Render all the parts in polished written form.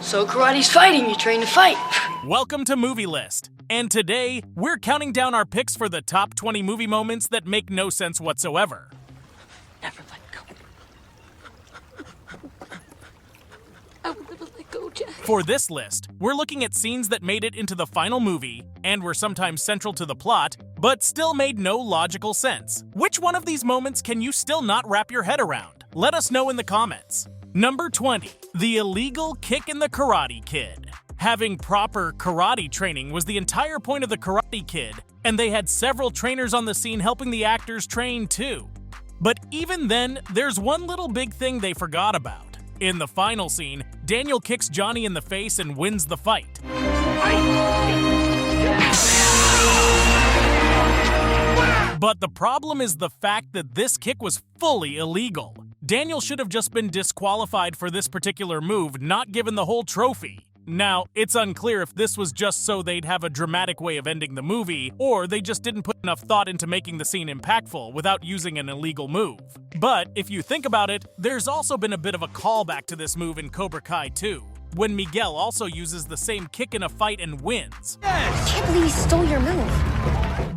So karate's fighting, you train to fight. Welcome to Movie List, and today we're counting down our picks for the top 20 movie moments that make no sense whatsoever. Never let go. I will never let go, Jack. For this list, we're looking at scenes that made it into the final movie and were sometimes central to the plot, but still made no logical sense. Which one of these moments can you still not wrap your head around? Let us know in the comments. Number 20. The illegal kick in the Karate Kid. Having proper karate training was the entire point of the Karate Kid, and they had several trainers on the scene helping the actors train too. But even then, there's one little big thing they forgot about. In the final scene, Daniel kicks Johnny in the face and wins the fight. But the problem is the fact that this kick was fully illegal. Daniel should have just been disqualified for this particular move, not given the whole trophy. Now, it's unclear if this was just so they'd have a dramatic way of ending the movie, or they just didn't put enough thought into making the scene impactful without using an illegal move. But if you think about it, there's also been a bit of a callback to this move in Cobra Kai 2, when Miguel also uses the same kick in a fight and wins. I can't believe he stole your move.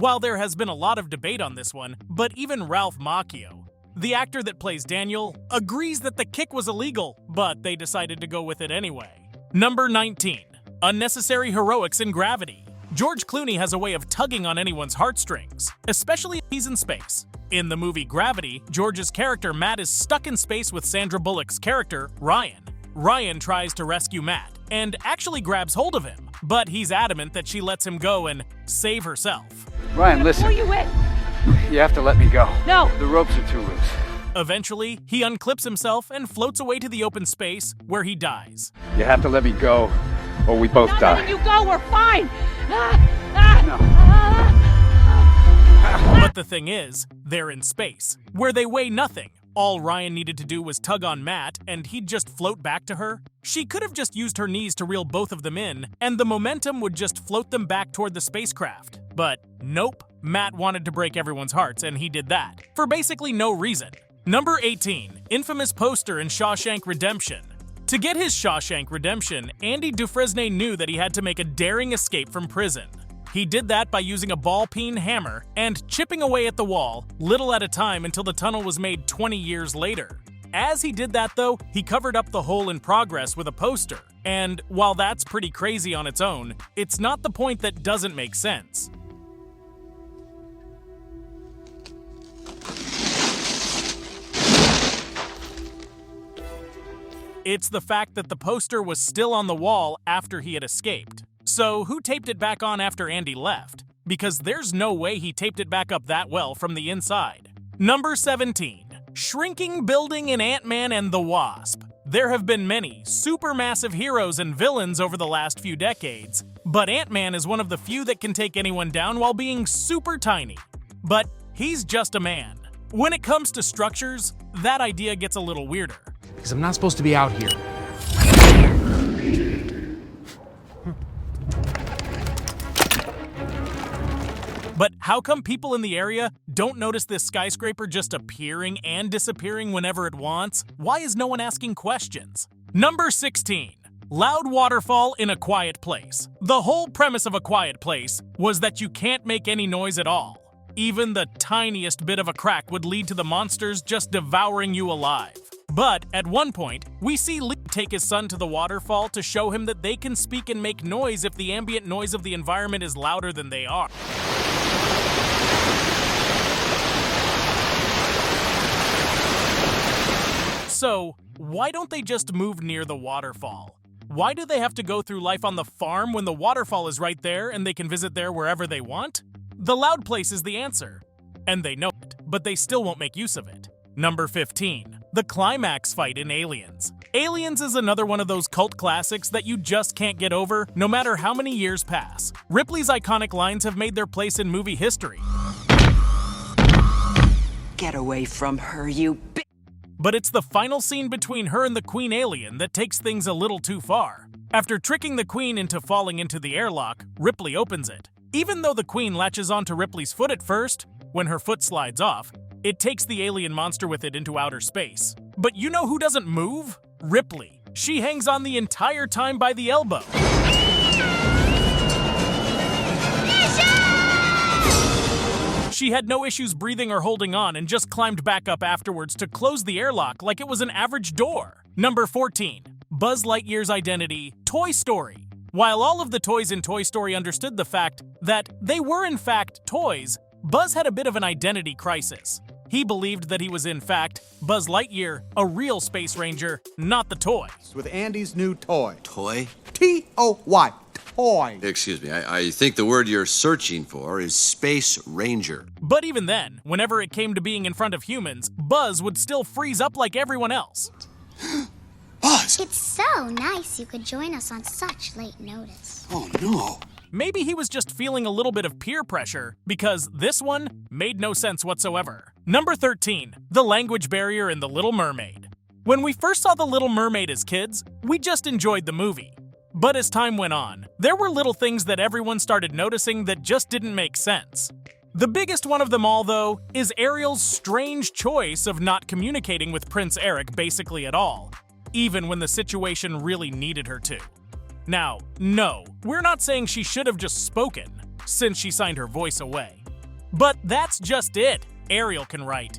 While there has been a lot of debate on this one, but even Ralph Macchio, the actor that plays Daniel, agrees that the kick was illegal, but they decided to go with it anyway. Number 19. Unnecessary heroics in Gravity. George Clooney has a way of tugging on anyone's heartstrings, especially if he's in space. In the movie Gravity, George's character Matt is stuck in space with Sandra Bullock's character, Ryan. Ryan tries to rescue Matt, and actually grabs hold of him, but he's adamant that she lets him go and save herself. Ryan, listen. Pull you in. You have to let me go. No. The ropes are too loose. Eventually, he unclips himself and floats away to the open space, where he dies. You have to let me go, or we both Not die. letting you go, we're fine. No. But the thing is, they're in space, where they weigh nothing. All Ryan needed to do was tug on Matt, and he'd just float back to her. She could have just used her knees to reel both of them in, and the momentum would just float them back toward the spacecraft. But nope, Matt wanted to break everyone's hearts, and he did that, for basically no reason. Number 18. Infamous poster in Shawshank Redemption. To get his Shawshank Redemption, Andy Dufresne knew that he had to make a daring escape from prison. He did that by using a ball-peen hammer and chipping away at the wall, little at a time until the tunnel was made 20 years later. As he did that though, he covered up the hole in progress with a poster. And while that's pretty crazy on its own, it's not the point that doesn't make sense. It's the fact that the poster was still on the wall after he had escaped. So who taped it back on after Andy left? Because there's no way he taped it back up that well from the inside. Number 17. Shrinking building in Ant-Man and the Wasp. There have been many supermassive heroes and villains over the last few decades, but Ant-Man is one of the few that can take anyone down while being super tiny. But he's just a man. When it comes to structures, that idea gets a little weirder. Because I'm not supposed to be out here. But how come people in the area don't notice this skyscraper just appearing and disappearing whenever it wants? Why is no one asking questions? Number 16. Loud waterfall in a quiet place. The whole premise of A Quiet Place was that you can't make any noise at all. Even the tiniest bit of a crack would lead to the monsters just devouring you alive. But at one point, we see Lee take his son to the waterfall to show him that they can speak and make noise if the ambient noise of the environment is louder than they are. So, why don't they just move near the waterfall? Why do they have to go through life on the farm when the waterfall is right there and they can visit there wherever they want? The loud place is the answer. And they know it, but they still won't make use of it. Number 15. The climax fight in Aliens. Aliens is another one of those cult classics that you just can't get over, no matter how many years pass. Ripley's iconic lines have made their place in movie history. Get away from her, you b- But it's the final scene between her and the Queen Alien that takes things a little too far. After tricking the Queen into falling into the airlock, Ripley opens it. Even though the Queen latches onto Ripley's foot at first, when her foot slides off, it takes the alien monster with it into outer space. But you know who doesn't move? Ripley. She hangs on the entire time by the elbow. She had no issues breathing or holding on and just climbed back up afterwards to close the airlock like it was an average door. Number 14. Buzz Lightyear's identity, Toy Story. While all of the toys in Toy Story understood the fact that they were in fact toys, Buzz had a bit of an identity crisis. He believed that he was in fact Buzz Lightyear, a real space ranger, not the toy. With Andy's new toy. Toy? T-O-Y. Toy. Excuse me, I think the word you're searching for is Space Ranger. But even then, whenever it came to being in front of humans, Buzz would still freeze up like everyone else. Buzz! It's so nice you could join us on such late notice. Oh no. Maybe he was just feeling a little bit of peer pressure, because this one made no sense whatsoever. Number 13. The language barrier in The Little Mermaid. When we first saw The Little Mermaid as kids, we just enjoyed the movie. But as time went on, there were little things that everyone started noticing that just didn't make sense. The biggest one of them all, though, is Ariel's strange choice of not communicating with Prince Eric basically at all, even when the situation really needed her to. Now, no, we're not saying she should have just spoken, since she signed her voice away. But that's just it. Ariel can write.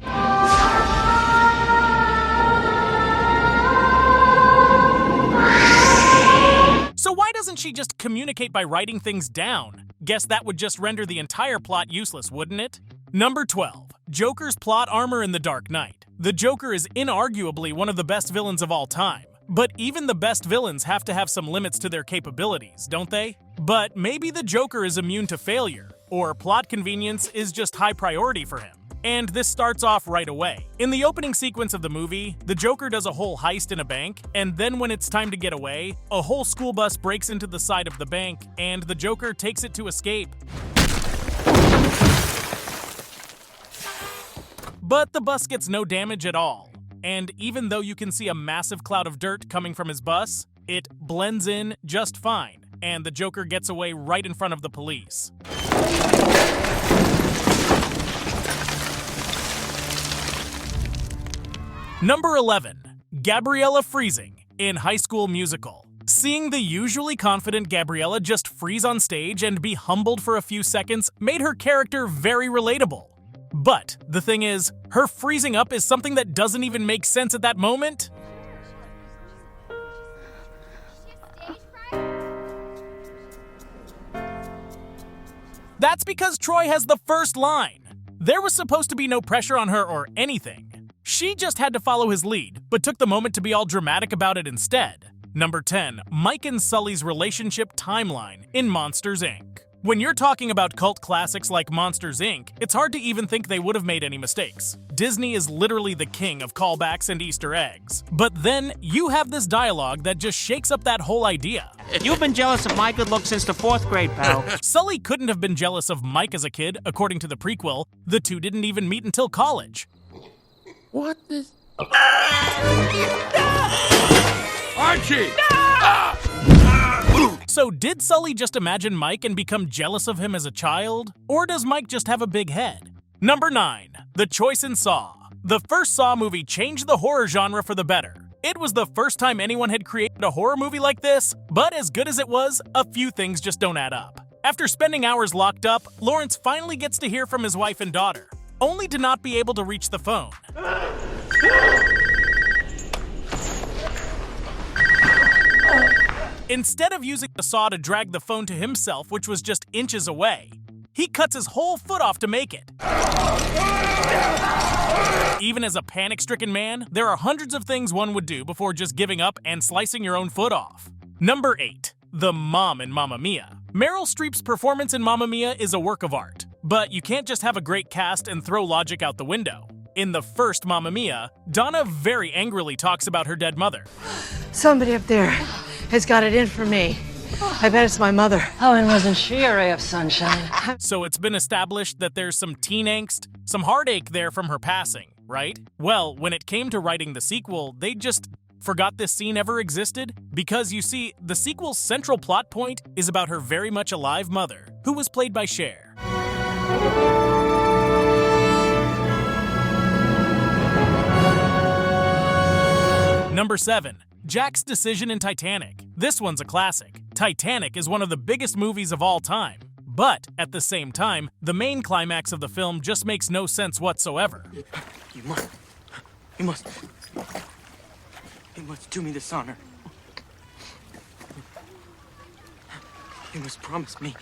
So why doesn't she just communicate by writing things down? Guess that would just render the entire plot useless, wouldn't it? Number 12. Joker's plot armor in The Dark Knight. The Joker is inarguably one of the best villains of all time. But even the best villains have to have some limits to their capabilities, don't they? But maybe the Joker is immune to failure, or plot convenience is just high priority for him. And this starts off right away. In the opening sequence of the movie, the Joker does a whole heist in a bank, and then when it's time to get away, a whole school bus breaks into the side of the bank, and the Joker takes it to escape. But the bus gets no damage at all. And even though you can see a massive cloud of dirt coming from his bus, it blends in just fine, and the Joker gets away right in front of the police. Number 11. Gabriella Freezing in High School Musical. Seeing the usually confident Gabriella just freeze on stage and be humbled for a few seconds made her character very relatable. But the thing is, her freezing up is something that doesn't even make sense at that moment. That's because Troy has the first line. There was supposed to be no pressure on her or anything. She just had to follow his lead, but took the moment to be all dramatic about it instead. Number 10. Mike and Sully's relationship timeline in Monsters, Inc. When you're talking about cult classics like Monsters, Inc., it's hard to even think they would have made any mistakes. Disney is literally the king of callbacks and Easter eggs. But then, you have this dialogue that just shakes up that whole idea. You've been jealous of my good looks since the 4th grade, pal. Sully couldn't have been jealous of Mike as a kid, according to the prequel. The two didn't even meet until college. What is... Archie! So did Sully just imagine Mike and become jealous of him as a child? Or does Mike just have a big head? Number 9. The Choice in Saw. The first Saw movie changed the horror genre for the better. It was the first time anyone had created a horror movie like this, but as good as it was, a few things just don't add up. After spending hours locked up, Lawrence finally gets to hear from his wife and daughter, only to not be able to reach the phone. Instead of using the saw to drag the phone to himself, which was just inches away, he cuts his whole foot off to make it. Even as a panic-stricken man, there are hundreds of things one would do before just giving up and slicing your own foot off. Number 8. The mom in Mamma Mia. Meryl Streep's performance in Mamma Mia is a work of art, but you can't just have a great cast and throw logic out the window. In the first Mamma Mia, Donna very angrily talks about her dead mother. Somebody up there has got it in for me. I bet it's my mother. Oh, and wasn't she a ray of sunshine? So it's been established that there's some teen angst, some heartache there from her passing, right? Well, when it came to writing the sequel, they just forgot this scene ever existed? Because you see, the sequel's central plot point is about her very much alive mother, who was played by Cher. Number 7. Jack's decision in Titanic. This one's a classic. Titanic is one of the biggest movies of all time. But, at the same time, the main climax of the film just makes no sense whatsoever. You must do me this honor. You must promise me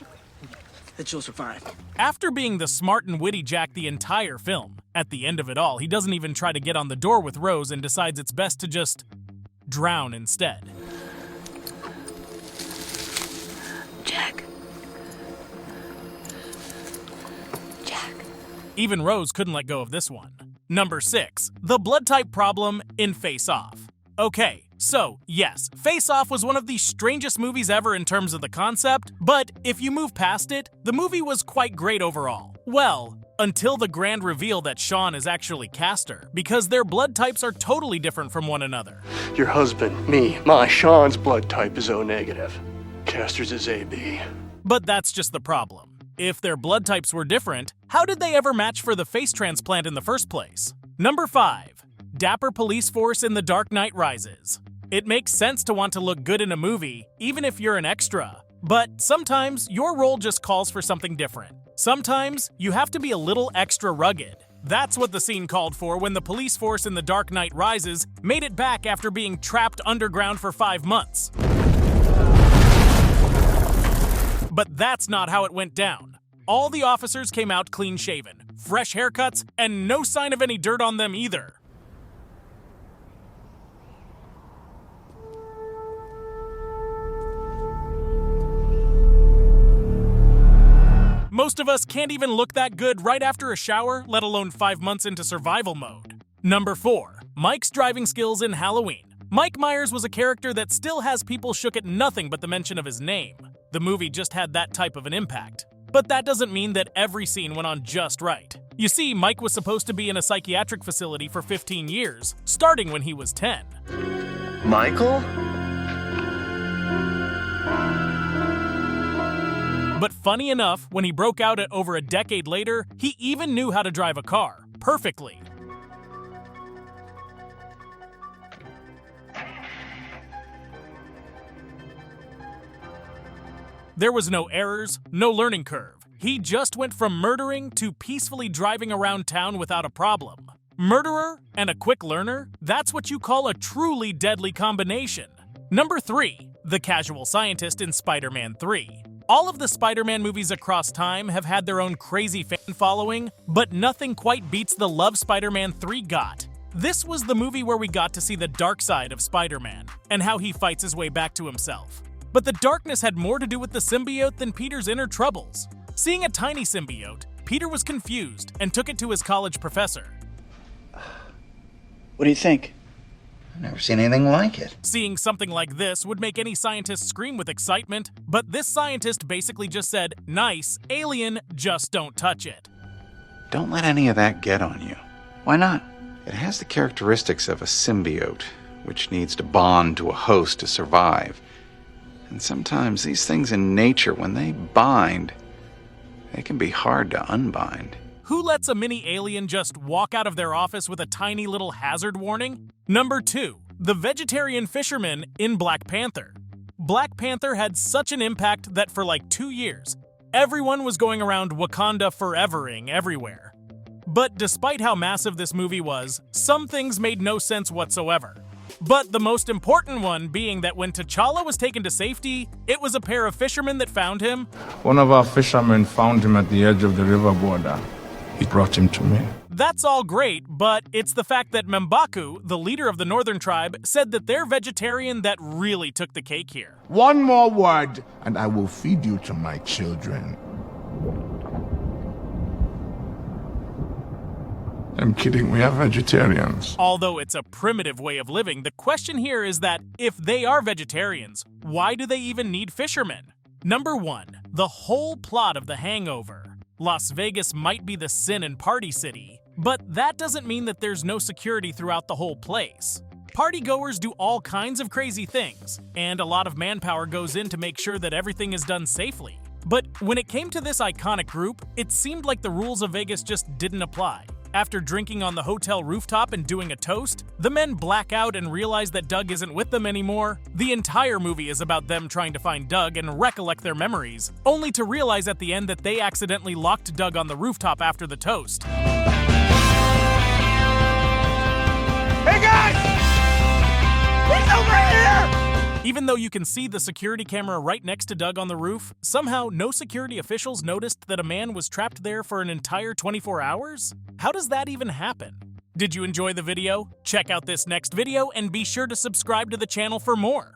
that you'll survive. After being the smart and witty Jack the entire film, at the end of it all, he doesn't even try to get on the door with Rose and decides it's best to just drown instead. Jack. Even Rose couldn't let go of this one. Number 6. The blood type problem in Face Off. Okay, so yes, Face Off was one of the strangest movies ever in terms of the concept, but if you move past it, the movie was quite great overall. Well, until the grand reveal that Sean is actually Castor, because their blood types are totally different from one another. Your husband, my Sean's blood type is O negative. Castor's is AB. But that's just the problem. If their blood types were different, how did they ever match for the face transplant in the first place? Number 5. Dapper police force in The Dark Knight Rises. It makes sense to want to look good in a movie, even if you're an extra. But sometimes your role just calls for something different. Sometimes you have to be a little extra rugged. That's what the scene called for when the police force in The Dark Knight Rises made it back after being trapped underground for 5 months. But that's not how it went down. All the officers came out clean-shaven, fresh haircuts, and no sign of any dirt on them either. Most of us can't even look that good right after a shower, let alone 5 months into survival mode. Number 4. Mike's driving skills in Halloween. Mike Myers was a character that still has people shook at nothing but the mention of his name. The movie just had that type of an impact. But that doesn't mean that every scene went on just right. You see, Mike was supposed to be in a psychiatric facility for 15 years, starting when he was 10. Michael? But funny enough, when he broke out at over a decade later, he even knew how to drive a car, perfectly. There was no errors, no learning curve. He just went from murdering to peacefully driving around town without a problem. Murderer and a quick learner? That's what you call a truly deadly combination. Number 3. The casual scientist in Spider-Man 3. All of the Spider-Man movies across time have had their own crazy fan following, but nothing quite beats the love Spider-Man 3 got. This was the movie where we got to see the dark side of Spider-Man, and how he fights his way back to himself. But the darkness had more to do with the symbiote than Peter's inner troubles. Seeing a tiny symbiote, Peter was confused and took it to his college professor. What do you think? I've never seen anything like it. Seeing something like this would make any scientist scream with excitement, but this scientist basically just said, "Nice, alien, just don't touch it." Don't let any of that get on you. Why not? It has the characteristics of a symbiote, which needs to bond to a host to survive. And sometimes these things in nature, when they bind, they can be hard to unbind. Who lets a mini alien just walk out of their office with a tiny little hazard warning? Number 2. The Vegetarian Fisherman in Black Panther. Black Panther had such an impact that for like 2 years, everyone was going around Wakanda forevering everywhere. But despite how massive this movie was, some things made no sense whatsoever. But the most important one being that when T'Challa was taken to safety, it was a pair of fishermen that found him. One of our fishermen found him at the edge of the river border. He brought him to me. That's all great, but it's the fact that M'Baku, the leader of the northern tribe, said that they're vegetarian that really took the cake here. One more word, and I will feed you to my children. I'm kidding, we are vegetarians. Although it's a primitive way of living, the question here is that if they are vegetarians, why do they even need fishermen? Number 1. The whole plot of The Hangover. Las Vegas might be the sin and party city, but that doesn't mean that there's no security throughout the whole place. Partygoers do all kinds of crazy things, and a lot of manpower goes in to make sure that everything is done safely. But when it came to this iconic group, it seemed like the rules of Vegas just didn't apply. After drinking on the hotel rooftop and doing a toast, the men black out and realize that Doug isn't with them anymore. The entire movie is about them trying to find Doug and recollect their memories, only to realize at the end that they accidentally locked Doug on the rooftop after the toast. Hey guys! He's over here! Even though you can see the security camera right next to Doug on the roof, somehow no security officials noticed that a man was trapped there for an entire 24 hours? How does that even happen? Did you enjoy the video? Check out this next video and be sure to subscribe to the channel for more.